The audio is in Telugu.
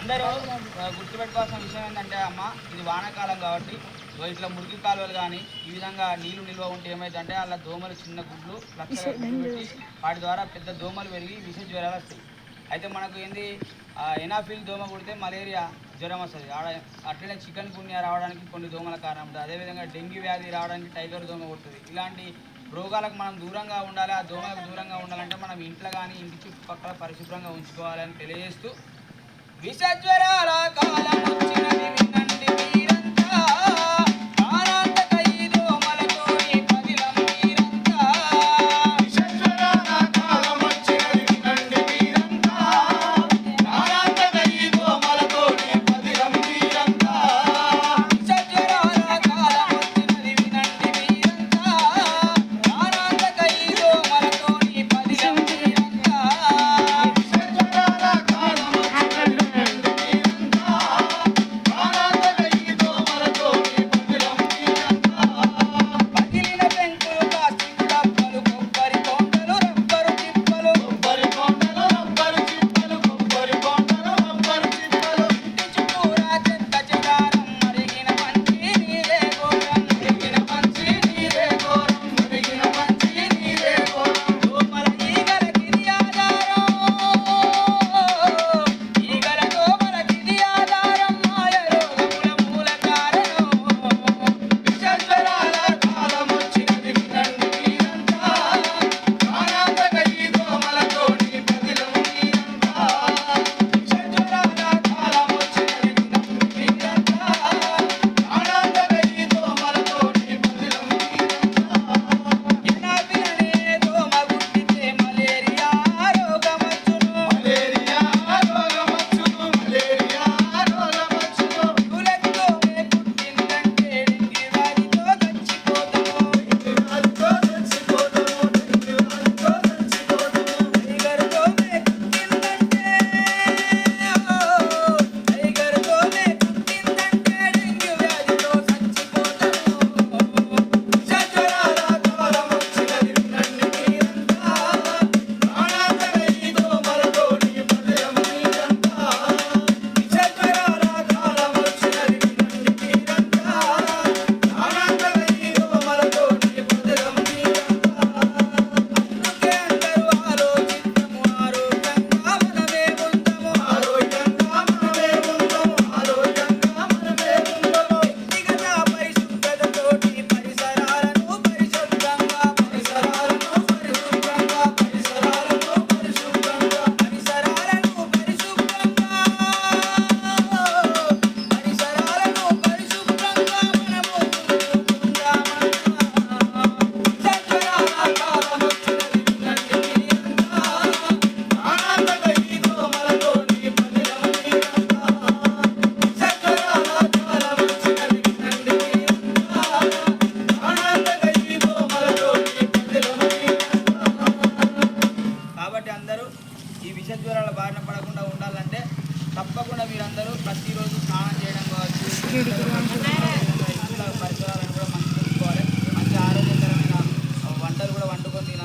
అందరూ గుర్తుపెట్టుకోవాల్సిన విషయం ఏంటంటే అమ్మ, ఇది వానాకాలం కాబట్టి ఇట్లా మురికి కాలువలు కానీ ఈ విధంగా నీళ్లు నిల్వ ఉంటే ఏమైందంటే అలా దోమలు చిన్న గుడ్లు లక్షలు పెట్టి వాటి ద్వారా పెద్ద దోమలు పెరిగి విష జ్వరాలు వస్తాయి. అయితే మనకు ఏంది ఎనాఫిల్ దోమ కుడితే మలేరియా జ్వరం వస్తుంది. అట్లనే చికెన్ గున్యా రావడానికి కొన్ని దోమల కారణం ఉంటుంది. అదేవిధంగా డెంగ్యూ వ్యాధి రావడానికి టైగర్ దోమ కొడుతుంది. ఇలాంటి రోగాలకు మనం దూరంగా ఉండాలి. ఆ దోమలకు దూరంగా ఉండాలంటే మనం ఇంట్లో కానీ ఇంటి చుట్టుపక్కల పరిశుభ్రంగా ఉంచుకోవాలని తెలియజేస్తూ విష జ్వరాల కాలం వచ్చినది వినండి మీరంతా, ప్రాణాంతక ఈ దోమలతోని పదిలం మీరంతా. విష జ్వరాల కాలం వచ్చినది వినండి మీరంతా, ప్రాణాంతక ఈ దోమలతోని పదిలం మీరంతా. విష జ్వరాల కాలం వచ్చినది వినండి మీరంతా, ప్రాణాంతక ఈ దోమలతోని పదిలం మీరంతా. విష జ్వరాల కాలం ఈ విష జ్వరాల బారిన పడకుండా ఉండాలంటే తప్పకుండా మీరందరూ ప్రతిరోజు స్నానం చేయడం కావచ్చు, పరిసరాలను కూడా మంచిగా చూసుకోవాలి. మంచి ఆరోగ్యకరమైన వంటలు కూడా వండుకొని